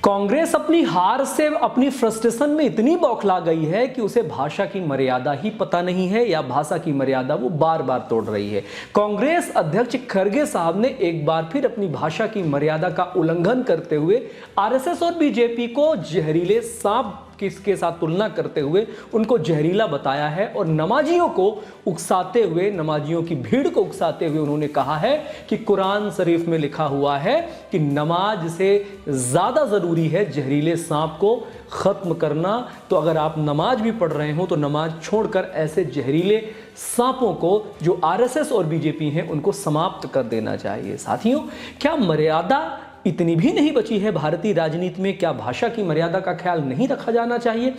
कांग्रेस अपनी हार से, अपनी फ्रस्ट्रेशन में इतनी बौखला गई है कि उसे भाषा की मर्यादा ही पता नहीं है, या भाषा की मर्यादा वो बार बार तोड़ रही है। कांग्रेस अध्यक्ष खड़गे साहब ने एक बार फिर अपनी भाषा की मर्यादा का उल्लंघन करते हुए आरएसएस और बीजेपी को जहरीले सांप किसके साथ तुलना करते हुए उनको जहरीला बताया है, और नमाजियों को उकसाते हुए, नमाजियों की भीड़ को उकसाते हुए उन्होंने कहा है कि कुरान शरीफ में लिखा हुआ है कि नमाज से ज्यादा जरूरी है जहरीले सांप को खत्म करना। तो अगर आप नमाज भी पढ़ रहे हो तो नमाज छोड़कर ऐसे जहरीले सांपों को जो आरएसएस और बीजेपी हैं उनको समाप्त कर देना चाहिए। साथियों, क्या मर्यादा इतनी भी नहीं बची है भारतीय राजनीति में? क्या भाषा की मर्यादा का ख्याल नहीं रखा जाना चाहिए?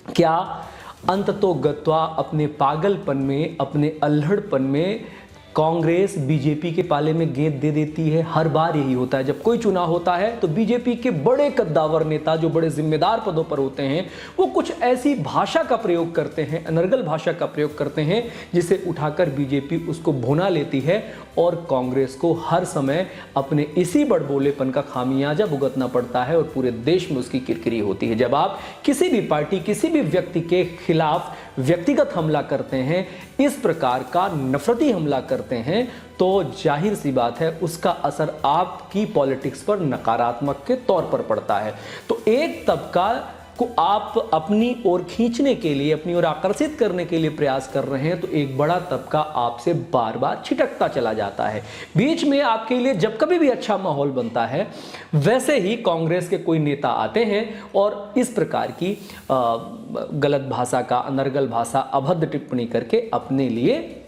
क्या अंततोगत्वा अपने पागलपन में, अपने अल्हड़पन में कांग्रेस बीजेपी के पाले में गेंद दे देती है? हर बार यही होता है, जब कोई चुनाव होता है तो बीजेपी के बड़े कद्दावर नेता जो बड़े जिम्मेदार पदों पर होते हैं वो कुछ ऐसी भाषा का प्रयोग करते हैं, अनर्गल भाषा का प्रयोग करते हैं, जिसे उठाकर बीजेपी उसको भुना लेती है और कांग्रेस को हर समय अपने इसी बड़बोलेपन का खामियाजा भुगतना पड़ता है और पूरे देश में उसकी किरकिरी होती है। जब आप किसी भी पार्टी, किसी भी व्यक्ति के खिलाफ व्यक्तिगत हमला करते हैं, इस प्रकार का नफरती हमला करते हैं, तो जाहिर सी बात है उसका असर आपकी पॉलिटिक्स पर नकारात्मक के तौर पर पड़ता है। तो एक तबका को आप अपनी ओर खींचने के लिए, अपनी ओर आकर्षित करने के लिए प्रयास कर रहे हैं, तो एक बड़ा तबका आपसे बार बार छिटकता चला जाता है। बीच में आपके लिए जब कभी भी अच्छा माहौल बनता है, वैसे ही कांग्रेस के कोई नेता आते हैं और इस प्रकार की गलत भाषा का, अनर्गल भाषा, अभद्र टिप्पणी करके अपने लिए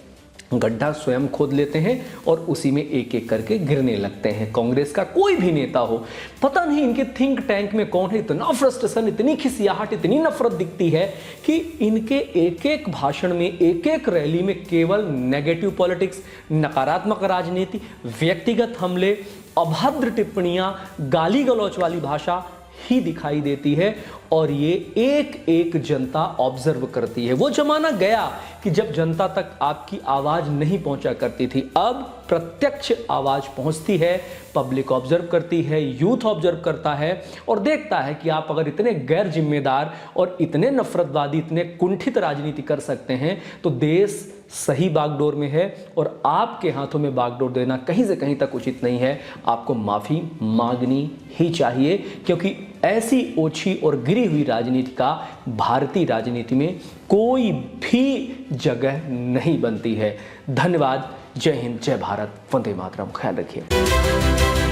गड्ढा स्वयं खोद लेते हैं और उसी में एक एक करके गिरने लगते हैं। कांग्रेस का कोई भी नेता हो, पता नहीं इनके थिंक टैंक में कौन है, इतना फ्रस्ट्रेशन, इतनी खिसियाहट, इतनी नफरत दिखती है कि इनके एक एक भाषण में, एक एक रैली में केवल नेगेटिव पॉलिटिक्स, नकारात्मक राजनीति, व्यक्तिगत हमले, अभद्र टिप्पणियां, गाली गलौच वाली भाषा ही दिखाई देती है। और ये एक एक जनता ऑब्जर्व करती है। वो जमाना गया कि जब जनता तक आपकी आवाज नहीं पहुंचा करती थी, अब प्रत्यक्ष आवाज पहुंचती है, पब्लिक ऑब्जर्व करती है, यूथ ऑब्जर्व करता है और देखता है कि आप अगर इतने गैर जिम्मेदार और इतने नफरतवादी, इतने कुंठित राजनीति कर सकते हैं तो देश सही बागडोर में है और आपके हाथों में बागडोर देना कहीं से कहीं तक उचित नहीं है। आपको माफी मांगनी ही चाहिए, क्योंकि ऐसी ओछी और गिरी हुई राजनीति का भारतीय राजनीति में कोई भी जगह नहीं बनती है। धन्यवाद। जय हिंद, जय भारत, वंदे मातरम। ख्याल रखिए।